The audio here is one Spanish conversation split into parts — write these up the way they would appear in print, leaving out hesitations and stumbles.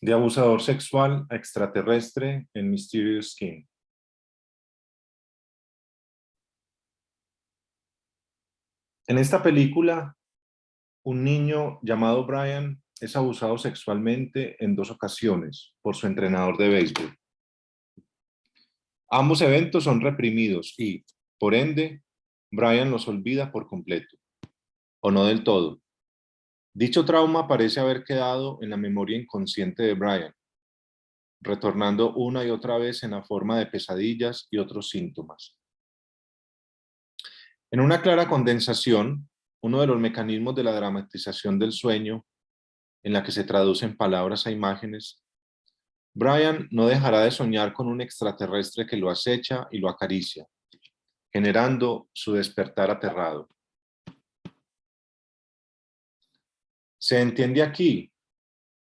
De abusador sexual a extraterrestre en Mysterious Skin. En esta película, un niño llamado Brian es abusado sexualmente en 2 ocasiones por su entrenador de béisbol. Ambos eventos son reprimidos y, por ende, Brian los olvida por completo, o no del todo. Dicho trauma parece haber quedado en la memoria inconsciente de Brian, retornando una y otra vez en la forma de pesadillas y otros síntomas. En una clara condensación, uno de los mecanismos de la dramatización del sueño, en la que se traducen palabras a imágenes, Brian no dejará de soñar con un extraterrestre que lo acecha y lo acaricia, generando su despertar aterrado. Se entiende aquí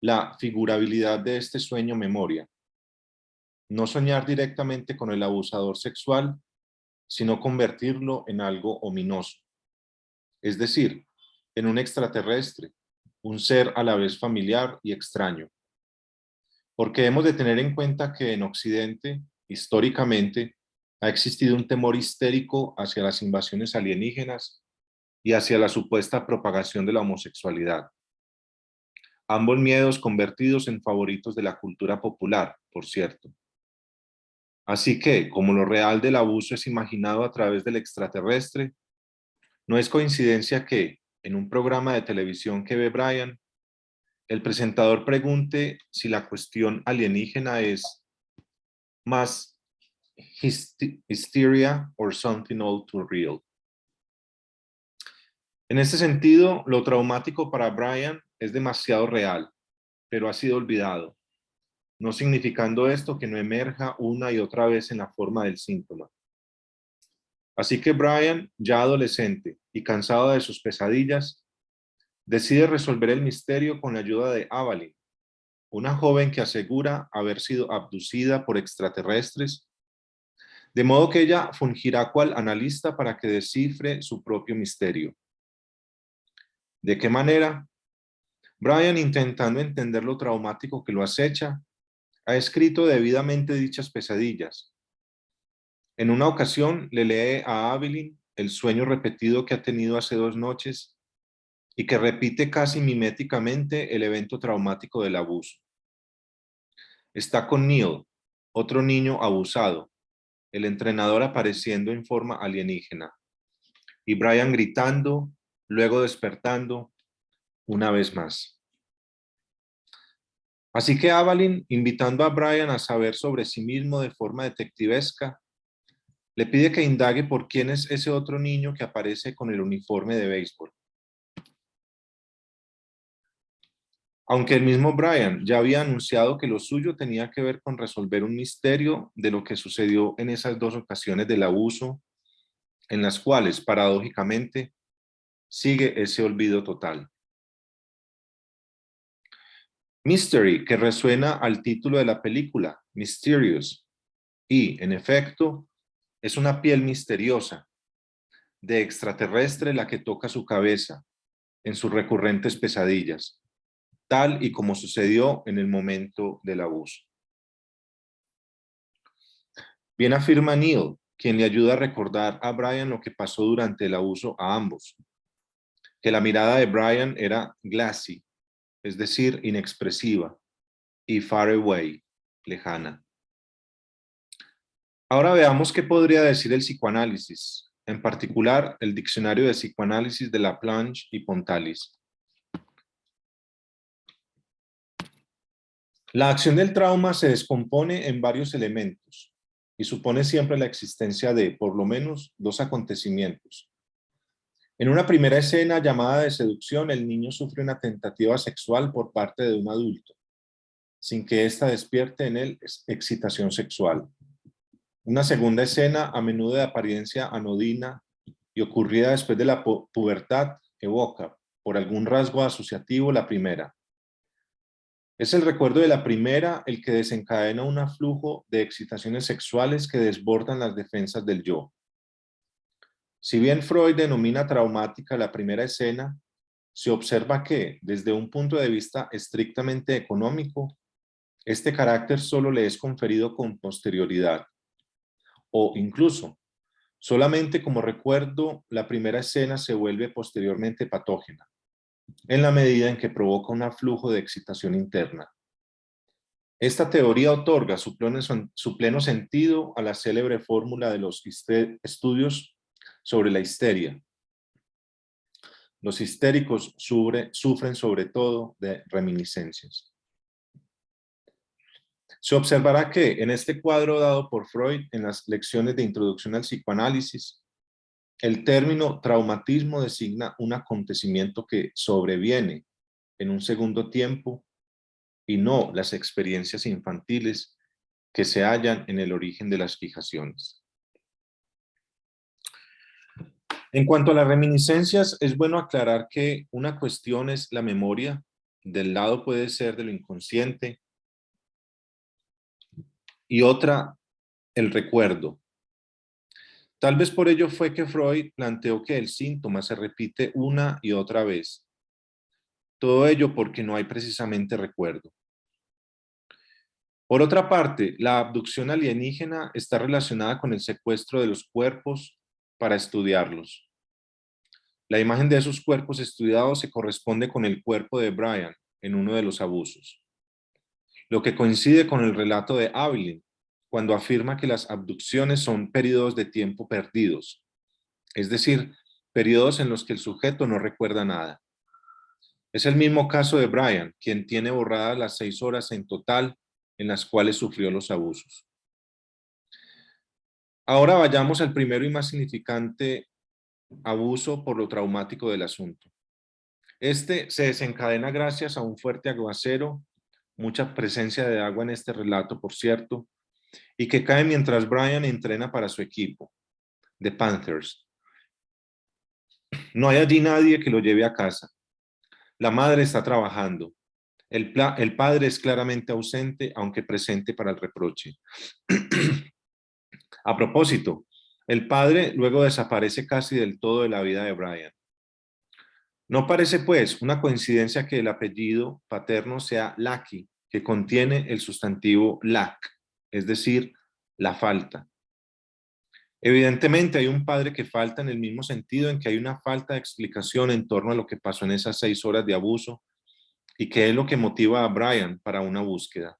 la figurabilidad de este sueño-memoria. No soñar directamente con el abusador sexual, sino convertirlo en algo ominoso. Es decir, en un extraterrestre, un ser a la vez familiar y extraño. Porque hemos de tener en cuenta que en Occidente, históricamente, ha existido un temor histérico hacia las invasiones alienígenas y hacia la supuesta propagación de la homosexualidad. Ambos miedos convertidos en favoritos de la cultura popular, por cierto. Así que, como lo real del abuso es imaginado a través del extraterrestre, no es coincidencia que, en un programa de televisión que ve Brian, el presentador pregunte si la cuestión alienígena es más hysteria or something all too real. En este sentido, lo traumático para Brian es demasiado real, pero ha sido olvidado, no significando esto que no emerja una y otra vez en la forma del síntoma. Así que Brian, ya adolescente y cansado de sus pesadillas, decide resolver el misterio con la ayuda de Avalyn, una joven que asegura haber sido abducida por extraterrestres, de modo que ella fungirá cual analista para que descifre su propio misterio. ¿De qué manera? Brian, intentando entender lo traumático que lo acecha, ha escrito debidamente dichas pesadillas. En una ocasión le lee a Avalyn el sueño repetido que ha tenido hace 2 noches y que repite casi miméticamente el evento traumático del abuso. Está con Neil, otro niño abusado, el entrenador apareciendo en forma alienígena, y Brian gritando, luego despertando una vez más. Así que Avalyn, invitando a Brian a saber sobre sí mismo de forma detectivesca, le pide que indague por quién es ese otro niño que aparece con el uniforme de béisbol. Aunque el mismo Brian ya había anunciado que lo suyo tenía que ver con resolver un misterio de lo que sucedió en esas 2 ocasiones del abuso, en las cuales, paradójicamente, sigue ese olvido total. Mystery, que resuena al título de la película, Mysterious, y, en efecto, es una piel misteriosa, de extraterrestre la que toca su cabeza en sus recurrentes pesadillas, tal y como sucedió en el momento del abuso. Bien afirma Neil, quien le ayuda a recordar a Brian lo que pasó durante el abuso a ambos, que la mirada de Brian era glassy, es decir, inexpresiva, y far away, lejana. Ahora veamos qué podría decir el psicoanálisis, en particular el diccionario de psicoanálisis de Laplanche y Pontalis. La acción del trauma se descompone en varios elementos y supone siempre la existencia de, por lo menos, 2 acontecimientos. En una primera escena llamada de seducción, el niño sufre una tentativa sexual por parte de un adulto, sin que ésta despierte en él excitación sexual. Una segunda escena, a menudo de apariencia anodina y ocurrida después de la pubertad, evoca, por algún rasgo asociativo, la primera. Es el recuerdo de la primera el que desencadena un aflujo de excitaciones sexuales que desbordan las defensas del yo. Si bien Freud denomina traumática la primera escena, se observa que, desde un punto de vista estrictamente económico, Este carácter solo le es conferido con posterioridad, o incluso, solamente como recuerdo, la primera escena se vuelve posteriormente patógena, en la medida en que provoca un aflujo de excitación interna. Esta teoría otorga su pleno sentido a la célebre fórmula de los estudios sobre la histeria. Los histéricos sufren sobre todo de reminiscencias. Se observará que en este cuadro dado por Freud en las lecciones de introducción al psicoanálisis, el término traumatismo designa un acontecimiento que sobreviene en un segundo tiempo y no las experiencias infantiles que se hallan en el origen de las fijaciones. En cuanto a las reminiscencias, es bueno aclarar que una cuestión es la memoria, del lado puede ser de lo inconsciente, y otra, el recuerdo. Tal vez por ello fue que Freud planteó que el síntoma se repite una y otra vez. Todo ello porque no hay precisamente recuerdo. Por otra parte, la abducción alienígena está relacionada con el secuestro de los cuerpos para estudiarlos. La imagen de esos cuerpos estudiados se corresponde con el cuerpo de Brian en uno de los abusos, lo que coincide con el relato de Abilene, cuando afirma que las abducciones son periodos de tiempo perdidos, es decir, periodos en los que el sujeto no recuerda nada. Es el mismo caso de Brian, quien tiene borradas las 6 horas en total en las cuales sufrió los abusos. Ahora vayamos al primero y más significante abuso por lo traumático del asunto. Este se desencadena gracias a un fuerte aguacero, mucha presencia de agua en este relato, por cierto, y que cae mientras Brian entrena para su equipo, The Panthers. No hay allí nadie que lo lleve a casa. La madre está trabajando. El padre es claramente ausente, aunque presente para el reproche. A propósito, el padre luego desaparece casi del todo de la vida de Brian. No parece, pues, una coincidencia que el apellido paterno sea Lackey, que contiene el sustantivo lack, es decir, la falta. Evidentemente hay un padre que falta en el mismo sentido en que hay una falta de explicación en torno a lo que pasó en esas 6 horas de abuso y que es lo que motiva a Brian para una búsqueda.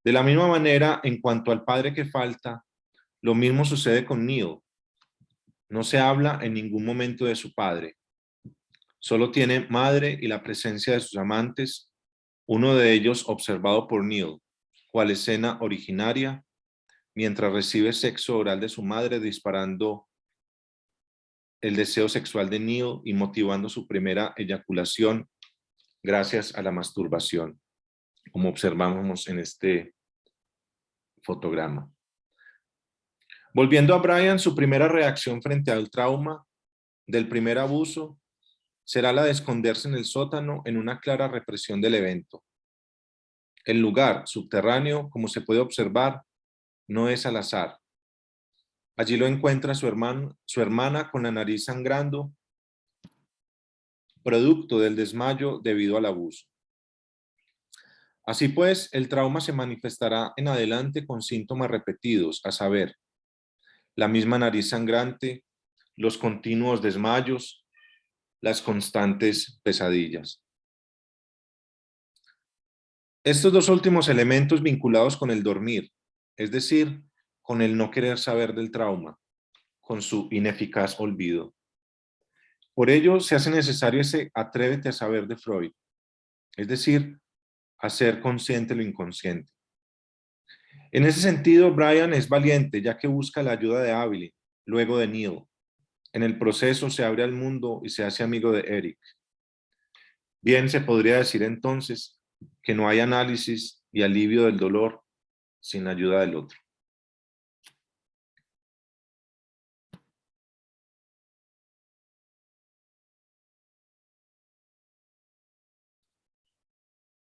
De la misma manera, en cuanto al padre que falta, lo mismo sucede con Neil. No se habla en ningún momento de su padre. Solo tiene madre y la presencia de sus amantes, uno de ellos observado por Neil, cual escena originaria, mientras recibe sexo oral de su madre disparando el deseo sexual de Neil y motivando su primera eyaculación gracias a la masturbación, como observamos en este fotograma. Volviendo a Brian, su primera reacción frente al trauma del primer abuso será la de esconderse en el sótano en una clara represión del evento. El lugar subterráneo, como se puede observar, no es al azar. Allí lo encuentra su hermana con la nariz sangrando, producto del desmayo debido al abuso. Así pues, el trauma se manifestará en adelante con síntomas repetidos, a saber, la misma nariz sangrante, los continuos desmayos, las constantes pesadillas. Estos dos últimos elementos vinculados con el dormir, es decir, con el no querer saber del trauma, con su ineficaz olvido. Por ello, se hace necesario ese atrévete a saber de Freud, es decir, hacer consciente lo inconsciente. En ese sentido, Brian es valiente, ya que busca la ayuda de Abilene, luego de Neil. En el proceso se abre al mundo y se hace amigo de Eric. Bien, se podría decir entonces que no hay análisis y alivio del dolor sin la ayuda del otro.